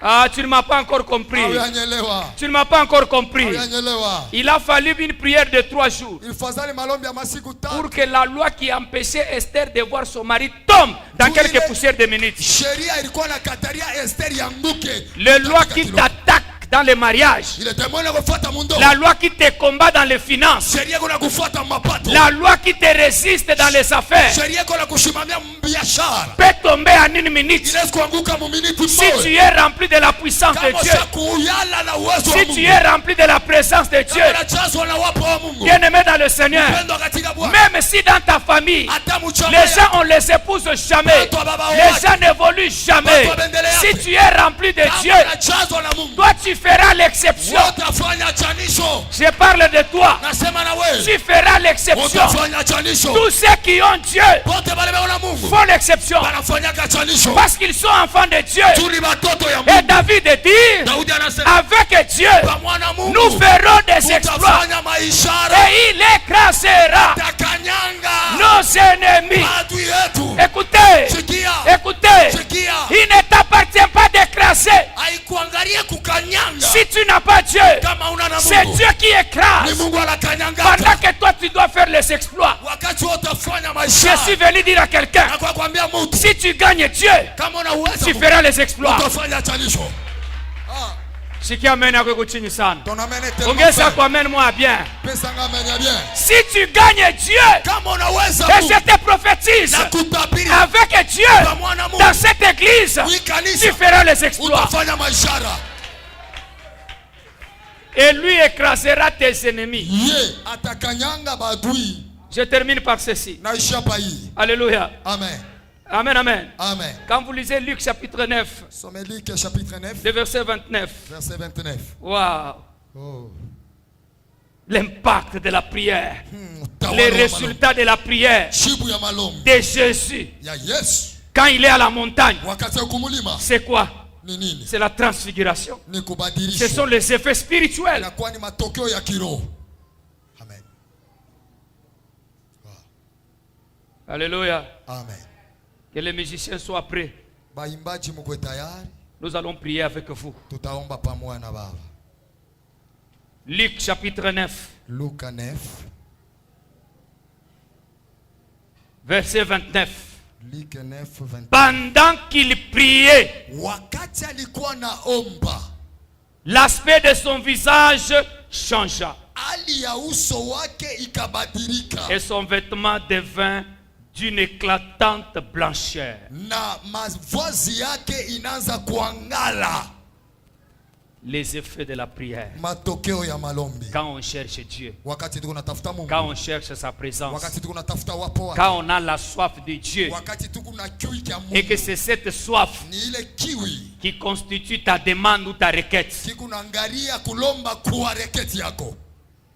Ah, tu ne m'as pas encore compris. Hawanyelewa. Tu ne m'as pas encore compris. Hawanyelewa. Il a fallu une prière de 3 jours Ilifadhali malombi ya masiku tatu. pour que la loi qui empêchait Esther de voir son mari tombe dans Tout quelques il est- poussières de minutes. Sheria ilikuwa na kataria Esther yanguke. Les lois qui t'attaquent dans les mariages, Ile temone kufuata mundo. la loi qui te combat dans les finances, Sheria kuna kufuata mapato. la loi qui te résiste dans les affaires Sheria kuna kushimamia biashara. peut tomber en une minute. Inaweza kuanguka mu minute Si moja. tu es rempli de la puissance de Kama Dieu, kuyala na uwezo wa si Mungu. tu es rempli de la présence de Dieu, Kama unajazwa na wapo wa Mungu. bien-aimé dans le Seigneur, Upendo katika Bwana. même si dans ta famille, Hata mchomea. les gens on les épouse jamais, les gens n'évoluent jamais. Si tu es rempli de Dieu, Kama unajazwa na Mungu. toi tu feras l'exception. Utafanya chanisho. Je parle de toi. Nasema na wewe. Tu feras l'exception. Utafanya chanisho. Tous ceux qui ont Dieu Wote wale wana Mungu. font l'exception. Wanafanyaka chanisho. Parce qu'ils sont enfants de Dieu. Tuli watoto ya Et Mungu. David dit, Daudi anasema avec Dieu, pamoja na Mungu nous ferons des exploits. tutafanya maishara. Et il écrasera Takanyanga nos ennemis. adui yetu. Écoutez, Sikia. écoutez, Sikia. il ne t'appartient pas d'écraser. Haikuangalia kukanyanga. Si tu n'as pas Dieu, Kama una na c'est Mungu. Dieu qui Ni écrase. Mungu anakanyanga. Pendant que toi tu dois faire les exploits. Wakati wote utafanya Je maishara. suis venu dire à quelqu'un, Na kwa kuambia mtu si tu gagnes Dieu, kama una uwezo tu feras les exploits. utafanya chanisho. Sikia amen yako iko chini sana. Ton amen est tellement Ongeza faible. kwa amen moi bien. Pesa amen ya bien. Si tu gagnes Dieu, Kama unaweza et Mungu je te prophétise, na kutabiri avec Dieu, pamoja na Mungu. dans cette église, Hii tu kanisa feras les exploits. utafanya maishara. Et lui écrasera tes ennemis. ye atakanyanga badui. Je termine par ceci. Naisha pa hii. Alléluia. Amen. Amen, amen. Amen. Quand vous lisez Luc chapitre 9, Somme Luc chapitre 9, le verset 29. verset 29. Waouh. Oh. L'impact de la prière. Tawala Les wa résultats de la prière malombi. Chibu ya malombi. de Jésus. Ya Yesu. Quand il est à la montagne, Wakati ya kumulima. c'est quoi? Ni nini? C'est la transfiguration. Ni Ce kubadilisha. sont les effets spirituels. Inakuwa ni matokeo ya kiroho. Amen. Alléluia. Amen. Que les musiciens soient prêts. Baimbaji mkwe tayari. Nous allons prier avec vous. Tutaomba pamoja na Baba. Luc chapitre 9, Luka 9, verset 29. Luc 9, 29. Pendant qu'il priait, Wakati alikuwa naomba, l'aspect de son visage changea hali ya uso wake ikabadilika et son vêtement devint d'une éclatante blancheur. na mavazi yake inaanza kuangala. Les effets de la prière. Matokeo ya malombi. Quand on cherche Dieu, Wakati tuko natafuta Mungu, quand on cherche sa présence, wakati tuko natafuta wapo wake, quand on a la soif de Dieu, wakati tuko na kiu ya et que Mungu, c'est cette soif ni ile kiwi qui constitue ta demande ou ta requête. kikunaangalia kulomba kuwa reketi yako.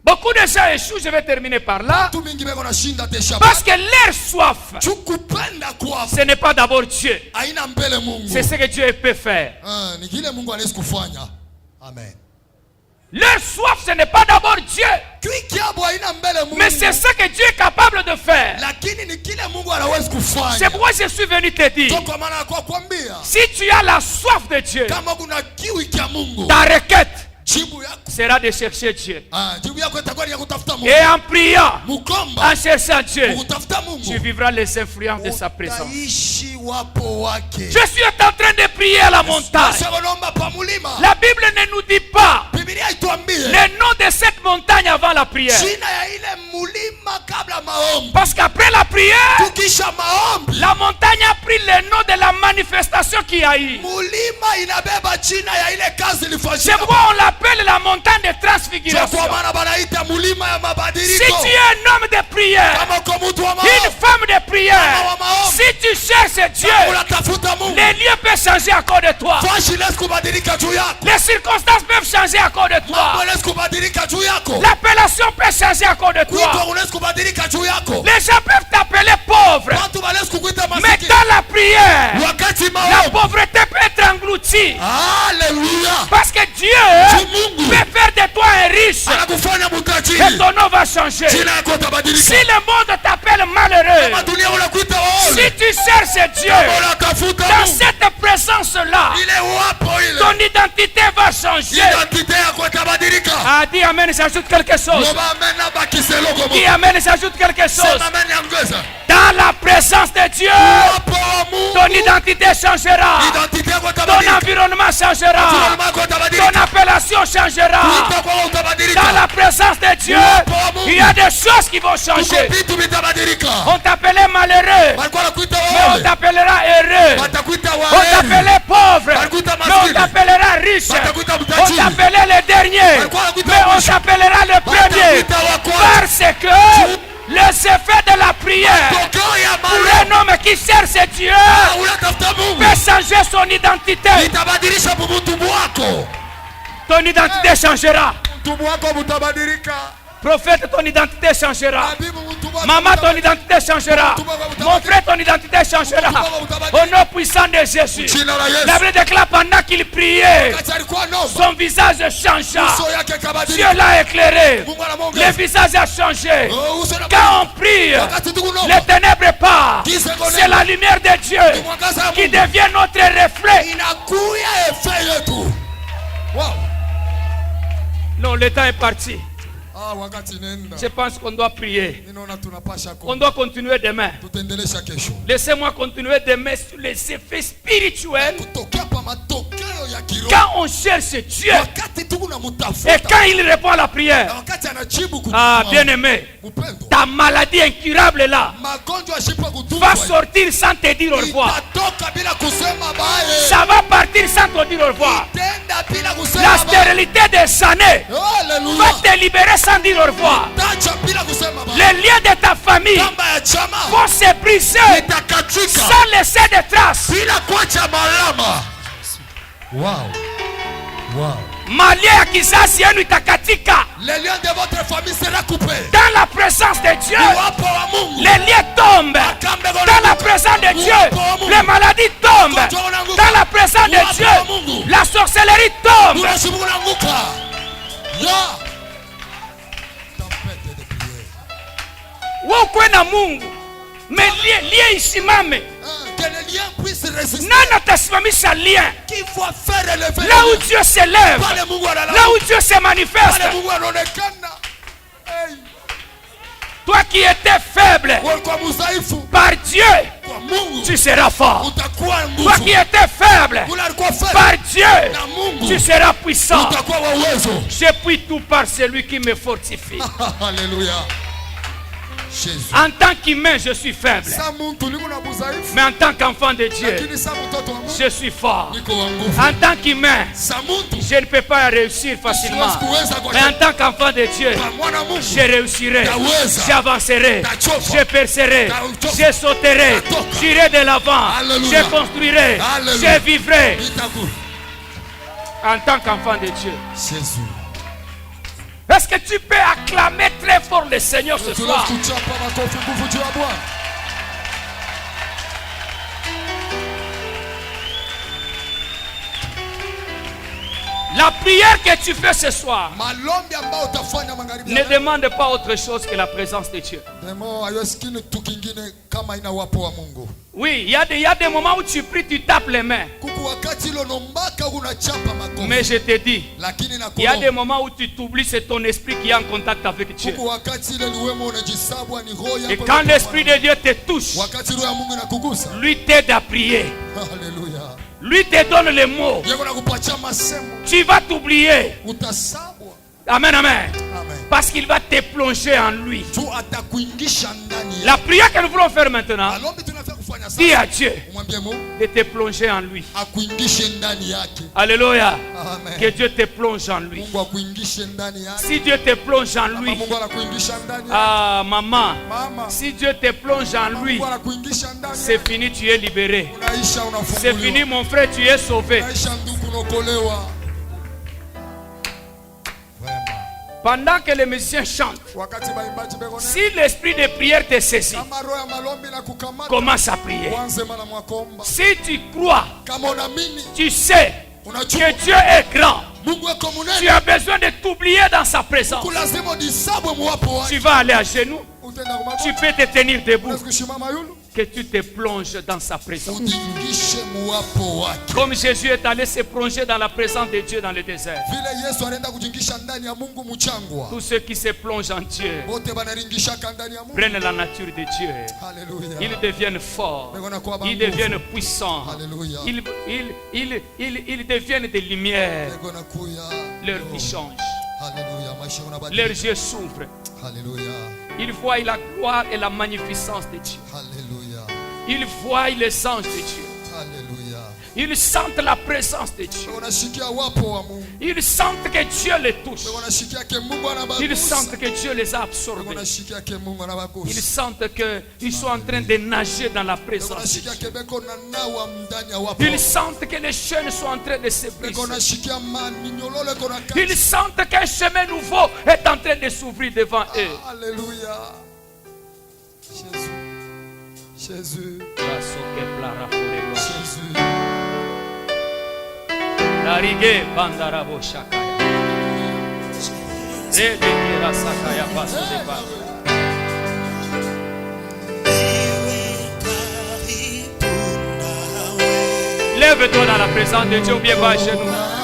Beaucoup de gens échouent, je vais terminer par là, Tu mingi beko nashinda tesha parce que leur soif, chukupenda kwa ce n'est pas d'abord Dieu, aina mbele Mungu. c'est ce que Dieu peut faire. Ni kile Mungu anaweza kufanya. Amen. Leur soif, ce n'est pas d'abord Dieu, Kikiabo aina mbele Mungu. mais c'est ce que Dieu est capable de faire. Lakini ni kile Mungu anaweza kufanya. C'est pourquoi je suis venu te dire, Kwa maana kwa kuambia si tu as la soif de Dieu, kama kuna kiu ya Mungu, ta requête jibu yako sera de chercher Dieu. jibu yako itakuwa ni ya kutafuta Mungu. Et en priant, Mukomba en cherchant Dieu, kutafuta tu Mungu. vivras les influences de sa présence. Utaishi wapo wake. Je suis en train de prier à la montagne. Sasa pa mulima. La Bible ne nous dit pas Biblia ituambie le nom de cette montagne avant la prière. jina ya ile mulima kabla maombi. Parce qu'après la prière, Tukisha maombi, la montagne a pris le nom de la manifestation qui a eu. mulima inabeba jina ya ile kazi C'est ilifanyika. pourquoi on l'appelle la montagne de transfiguration. Kwa maana banaita mulima ya Si mabadiliko. tu es un homme de prière, Kama kwa mtu wa une maombi, femme de prière, Mama wa maombi. si tu cherches Dieu, unatafuta Mungu. les lieux peuvent changer à cause de toi. Fashi les kubadilika juu yako. Les circonstances peuvent changer à cause de Mambo toi. les kubadilika juu yako. L'appellation peut changer à cause de toi. Wito unaweza kubadilika juu yako. Les gens peuvent t'appeler pauvre. Watu wanaweza kukuita Mais maskini. dans la prière, Wakati la maombi. pauvreté peut être engloutie. Haleluya. Parce que Dieu Mungu peut faire de toi un riche. anakufanya Et mtajiri. ton nom va changer. Jina yako Si itabadilika. le monde t'appelle malheureux, Kama dunia unakuita si waone. tu cherches Dieu Unatafuta dans Mungu. cette présence-là, Ile wapo ile. ton identité va changer. Identite yako itabadilika. Ah, dis Amen, j'ajoute quelque chose. Loba amen na bakise loko Dis Mungu. Amen, j'ajoute quelque chose. Sema amen yangweza. Dans la présence de Dieu, Wapo wa Mungu. ton identité changera. Identite yako Ton itabadilika. environnement changera. Environnement yako Ton itabadilika. appellation changera. Kuita kwako utabadilika. Dans la présence de Dieu, il y a des choses qui vont changer. Kuko vitu vitabadilika. On t'appelait malheureux, Walikuwa wanakuita mais on waone. t'appellera heureux. Watakuita On waone. t'appelait pauvre, Walikuita mais on maskini. t'appellera riche. Watakuita On mtajiri. t'appelait le dernier, Walikuwa wanakuita mais on mwisho. t'appellera le premier. Watakuita wa kwanza. Parce que les effets de la prière Tokeo ya pour maombi. un homme qui cherche Dieu Unatafuta Mungu. peut changer son identité. Itabadilisha mtumbu wako. Ton identité changera. Mtumbu wako utabadilika. Prophète, ton identité changera. Habibu mtumbu wako. Maman, ton identité changera. Mon frère, ton identité changera. Au nom puissant de Jésus. Jina la Yesu. La Bible déclare pendant qu'il priait, Wakati alikuwa naomba. son visage changea. Uso yake Dieu kabadilika. l'a éclairé. Mungu anamwongoza. Le visage a changé. Uso na Quand on prie, wakati tuko les naomba. ténèbres partent. C'est la lumière de Dieu Mwangaza wa qui Mungu. devient notre reflet. Inakuya efe yetu. Wow. Non, le temps est parti. Wakati nenda. Je pense qu'on doit prier. Ninaona tunapasha On kwa. doit continuer demain. Tutendelesha kesho. Laissez-moi continuer demain sur les effets spirituels Kutokea pa matokeo ya kiroho. Quand on cherche Dieu Wakati tu et unamtafuta. quand il répond à la prière, Na wakati anajibu ah, kutuma. bien aimé, Upendo. ta maladie incurable là Magonjwa ashipa kutumwa. va sortir sans te dire au revoir. Itatoka bila kusema bye. Ça va partir sans te dire au revoir. Tenda bila kusema La bye. stérilité des années Hallelujah. va te libérer sans dire au revoir. Tacha bila kusema bye. Les liens de ta famille Kamba ya chama. vont se briser Itakatika. sans laisser de traces. Bila kuacha malama. Wow. Wow. Malia ya kizazi yenu itakatika. Les liens de votre famille sera coupés. Dans la présence de Dieu, Wapo wa Mungu. les liens tombent. Dans la présence de Dieu, les maladies tombent. Dans la présence de Dieu, la sorcellerie tombe. Unashibuka unaanguka. Ya. Tempête de prière. Wewe na Mungu, mais lie isimame. Que les liens puissent résister. Nani atasimamisha lien? Qu'il faut faire élever. Là où Dieu s'élève, Pale Mungu analala. là où Dieu se manifeste. Pale Mungu anaonekana. Hey. Toi qui étais faible, Wewe kwa mudhaifu. par Dieu, Kwa Mungu. tu seras fort. Utakuwa nguvu. Toi qui étais faible, Ule alikuwa faible. par Dieu, Na Mungu. tu seras puissant. Utakuwa wa uwezo. Je puis tout par celui qui me fortifie. Alléluia. Jésus. En tant qu'humain, je suis faible. Sa muntu liko na mudhaifu. Mais en tant qu'enfant de Dieu, Lakini sa mtoto wa Mungu. je suis fort. Niko wa nguvu. En tant qu'humain, Sa muntu. je ne peux pas réussir facilement. Siwezi kuweza kwa Mais en tant qu'enfant de Dieu, Kwa mwana Mungu. je réussirai, Taweza. j'avancerai, Tachofa. je percerai, Tachofa. je sauterai, Tatoka. j'irai de l'avant, Alléluia. je construirai, Alléluia. je vivrai Itaku. en tant qu'enfant de Dieu. Jésus. Est-ce que tu peux acclamer très fort le Seigneur ce soir? Tunakuchapa makofi nguvu juu ya Bwana. La prière que tu fais ce soir Malombi ambao utafanya magharibi. ne demande pas autre chose que la présence de Dieu. Demo hayosikini tu kingine kama ina wapo wa Mungu. Oui, il y a des moments où tu pries, tu tapes les mains. Kuku wakati ilo nombaka unachapa makofi. Mais je te dis, Lakini na il y a des kuomba. moments où tu t'oublies, c'est ton esprit qui est en contact avec Dieu. Kuku wakati ile ni wewe unajisabu ni roho yako. Et quand l'Esprit de Dieu te touche, wakati roho ya Mungu inakugusa. lui t'aide à prier. Haleluya. Lui te donne les mots. Yeye anakupatia masemo. Tu vas t'oublier. Utasabwa. Amen, amen. Amen. Parce qu'il va te plonger en lui. Tu atakuingisha ndani. La prière que nous voulons faire maintenant, Malombi tunafaa kufanya dis sasa. à Dieu Umwambie Mungu de te plonger en lui. akuingishe ndani yake. Alléluia. Amen. Que Dieu te plonge en lui. Mungu akuingishe ndani yake. Si Dieu te plonge en Kama lui, Mungu anakuingisha ndani yake. ah maman, Mama. si Dieu te plonge en lui, Mungu anakuingisha ndani c'est yake. fini, tu es libéré. Unaisha C'est unafunguliwa. fini, mon frère, tu es sauvé. Unaisha ndugu unaokolewa. Vraiment. Pendant que les musiciens chantent, Wakati baimbaji beko si l'esprit de prière te saisit, kama roho ya malombi na kukamata. commence à prier. Kwanza mara mwakomba. Si tu crois, Kama unaamini tu sais unajua que Dieu est grand, Mungu yuko tu munene. as besoin de t'oublier dans sa présence. Kulazima udisabwe muwapo Tu wake. vas aller à genoux, Utenda tu kumaba. peux te tenir debout, Unaweza kushimama yulu. que tu te plonges dans sa présence. Udingishe muwapo wake. Comme Jésus est allé se plonger dans la présence de Dieu dans le désert. Vile Yesu anaenda kujingisha ndani ya Mungu mchangwa. Tous ceux qui se plongent en Dieu Wote banaringishaka ndani ya Mungu. prennent la nature de Dieu. Haleluya. Ils deviennent forts, Bekona kuwa ils banguvu. deviennent puissants, Haleluya. ils deviennent des lumières. Bekona kuya. Leur vie change, Haleluya. Maisha unabadilika. leurs yeux s'ouvrent. Haleluya. Ils voient la gloire et la magnificence de Dieu. Haleluya. Ils voient les anges de Dieu. Haleluya. Ils sentent la présence de Dieu. Unashikia wapo wa Mungu. Ils sentent que Dieu les touche. Unashikia ke Mungu anabagusa. Ils sentent que Dieu les a absorbés. Unashikia ke Mungu Ils anabagusa. sentent qu'ils sont en train de nager dans la présence de Unashikia Dieu. ke beko na nawa ndani ya wapo. Ils sentent que les chaînes sont en train de se Beko briser. nashikia minyololo iko na kazi. Ils sentent qu'un chemin nouveau est en train de s'ouvrir devant eux. Alléluia. Jésus. Jésus. Jésus. Narige bandarabo shakaya. Rebekira sakaya paso de pa. Lève-toi dans la présence de Dieu ou bien va chez nous.